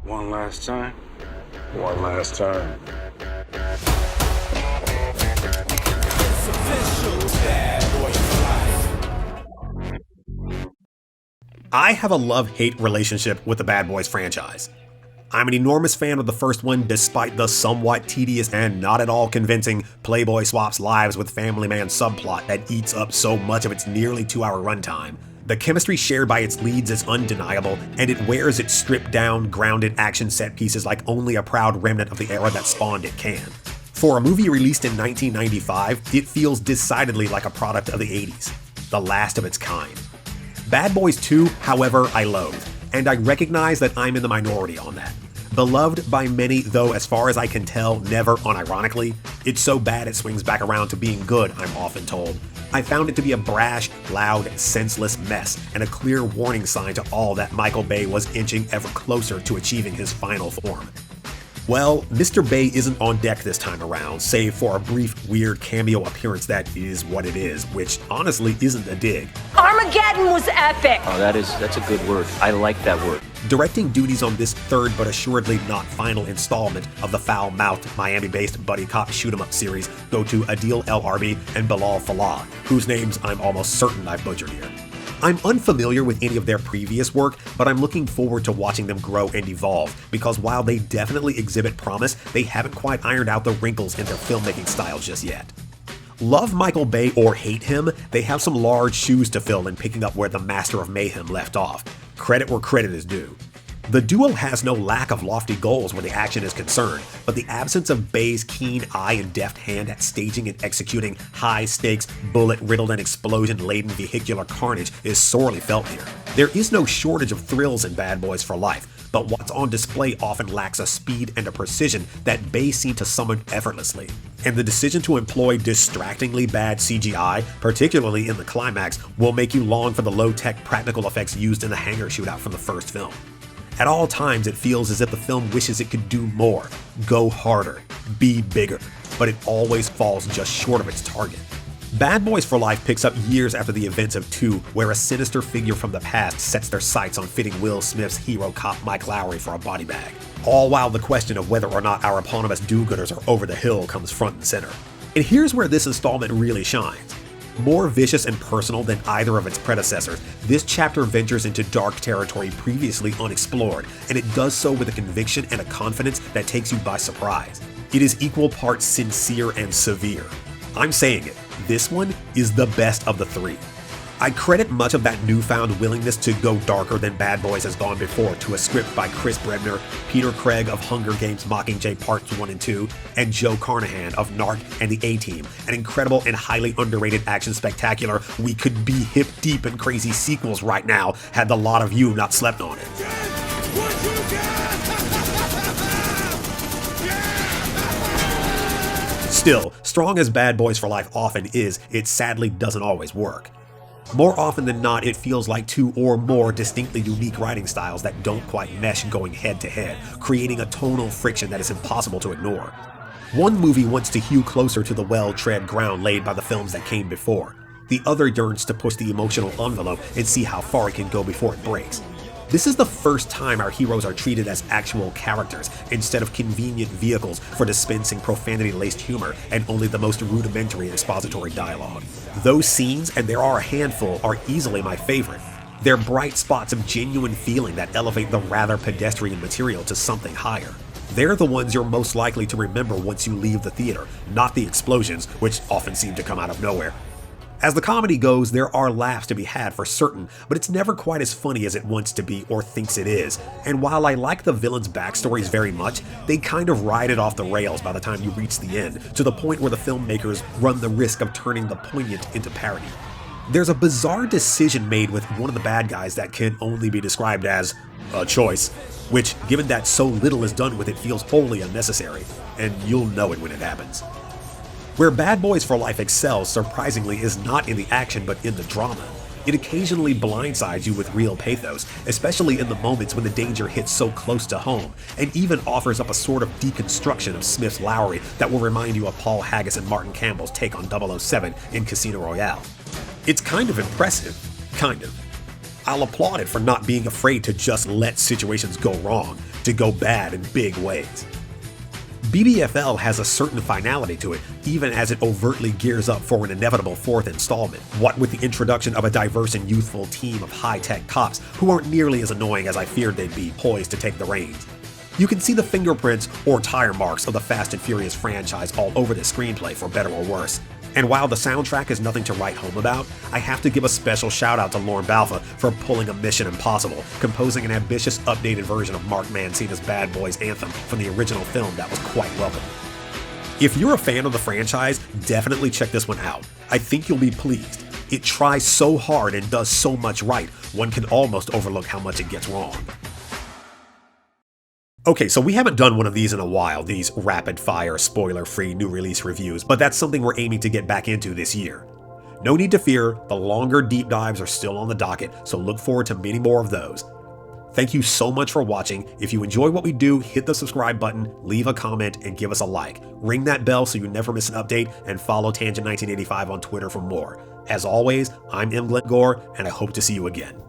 One last time. One last time. It's official, Bad Boy for Life. I have a love-hate relationship with the Bad Boys franchise. I'm an enormous fan of the first one despite the somewhat tedious and not at all convincing Playboy swaps lives with Family Man subplot that eats up so much of its nearly 2-hour runtime. The chemistry shared by its leads is undeniable, and it wears its stripped-down, grounded action set pieces like only a proud remnant of the era that spawned it can. For a movie released in 1995, it feels decidedly like a product of the 80s, the last of its kind. Bad Boys 2, however, I loathe, and I recognize that I'm in the minority on that. Beloved by many, though as far as I can tell, never unironically, it's so bad it swings back around to being good, I'm often told. I found it to be a brash, loud, senseless mess, and a clear warning sign to all that Michael Bay was inching ever closer to achieving his final form. Well, Mr. Bay isn't on deck this time around, save for a brief, weird cameo appearance that is what it is, which honestly isn't a dig. Armageddon was epic! Oh, that's a good word. I like that word. Directing duties on this third but assuredly not final installment of the foul-mouthed Miami-based buddy cop shoot-'em-up series go to Adil El Arbi and Bilal Fallah, whose names I'm almost certain I've butchered here. I'm unfamiliar with any of their previous work, but I'm looking forward to watching them grow and evolve, because while they definitely exhibit promise, they haven't quite ironed out the wrinkles in their filmmaking style just yet. Love Michael Bay or hate him, they have some large shoes to fill in picking up where the Master of Mayhem left off. Credit where credit is due. The duo has no lack of lofty goals where the action is concerned, but the absence of Bay's keen eye and deft hand at staging and executing high-stakes, bullet-riddled and explosion-laden vehicular carnage is sorely felt here. There is no shortage of thrills in Bad Boys for Life, but what's on display often lacks a speed and a precision that Bay seemed to summon effortlessly. And the decision to employ distractingly bad CGI, particularly in the climax, will make you long for the low-tech practical effects used in the hangar shootout from the first film. At all times, it feels as if the film wishes it could do more, go harder, be bigger, but it always falls just short of its target. Bad Boys for Life picks up years after the events of 2, where a sinister figure from the past sets their sights on fitting Will Smith's hero cop Mike Lowry for a body bag, all while the question of whether or not our eponymous do-gooders are over the hill comes front and center. And here's where this installment really shines. More vicious and personal than either of its predecessors, this chapter ventures into dark territory previously unexplored, and it does so with a conviction and a confidence that takes you by surprise. It is equal parts sincere and severe. I'm saying it, this one is the best of the three. I credit much of that newfound willingness to go darker than Bad Boys has gone before to a script by Chris Brebner, Peter Craig of Hunger Games Mockingjay Parts 1 and 2, and Joe Carnahan of Narc and the A-Team, an incredible and highly underrated action spectacular we could be hip deep in crazy sequels right now had the lot of you not slept on it. Still, strong as Bad Boys for Life often is, it sadly doesn't always work. More often than not, it feels like 2 or more distinctly unique writing styles that don't quite mesh going head to head, creating a tonal friction that is impossible to ignore. One movie wants to hew closer to the well-tread ground laid by the films that came before. The other yearns to push the emotional envelope and see how far it can go before it breaks. This is the first time our heroes are treated as actual characters, instead of convenient vehicles for dispensing profanity-laced humor and only the most rudimentary expository dialogue. Those scenes, and there are a handful, are easily my favorite. They're bright spots of genuine feeling that elevate the rather pedestrian material to something higher. They're the ones you're most likely to remember once you leave the theater, not the explosions, which often seem to come out of nowhere. As the comedy goes, there are laughs to be had for certain, but it's never quite as funny as it wants to be or thinks it is. And while I like the villains' backstories very much, they kind of ride it off the rails by the time you reach the end, to the point where the filmmakers run the risk of turning the poignant into parody. There's a bizarre decision made with one of the bad guys that can only be described as a choice, which, given that so little is done with it, feels wholly unnecessary, and you'll know it when it happens. Where Bad Boys for Life excels, surprisingly, is not in the action but in the drama. It occasionally blindsides you with real pathos, especially in the moments when the danger hits so close to home, and even offers up a sort of deconstruction of Smith's Lowry that will remind you of Paul Haggis and Martin Campbell's take on 007 in Casino Royale. It's kind of impressive, kind of. I'll applaud it for not being afraid to just let situations go wrong, to go bad in big ways. BBFL has a certain finality to it, even as it overtly gears up for an inevitable fourth installment, what with the introduction of a diverse and youthful team of high-tech cops who aren't nearly as annoying as I feared they'd be, poised to take the reins. You can see the fingerprints or tire marks of the Fast and Furious franchise all over the screenplay, for better or worse. And while the soundtrack is nothing to write home about, I have to give a special shout out to Lorne Balfa for pulling a Mission Impossible, composing an ambitious updated version of Mark Mancini's Bad Boys anthem from the original film that was quite welcome. If you're a fan of the franchise, definitely check this one out. I think you'll be pleased. It tries so hard and does so much right, one can almost overlook how much it gets wrong. Okay, so we haven't done one of these in a while, these rapid-fire, spoiler-free new release reviews, but that's something we're aiming to get back into this year. No need to fear, the longer deep dives are still on the docket, so look forward to many more of those. Thank you so much for watching. If you enjoy what we do, hit the subscribe button, leave a comment, and give us a like. Ring that bell so you never miss an update, and follow Tangent1985 on Twitter for more. As always, I'm M. Glenn Gore, and I hope to see you again.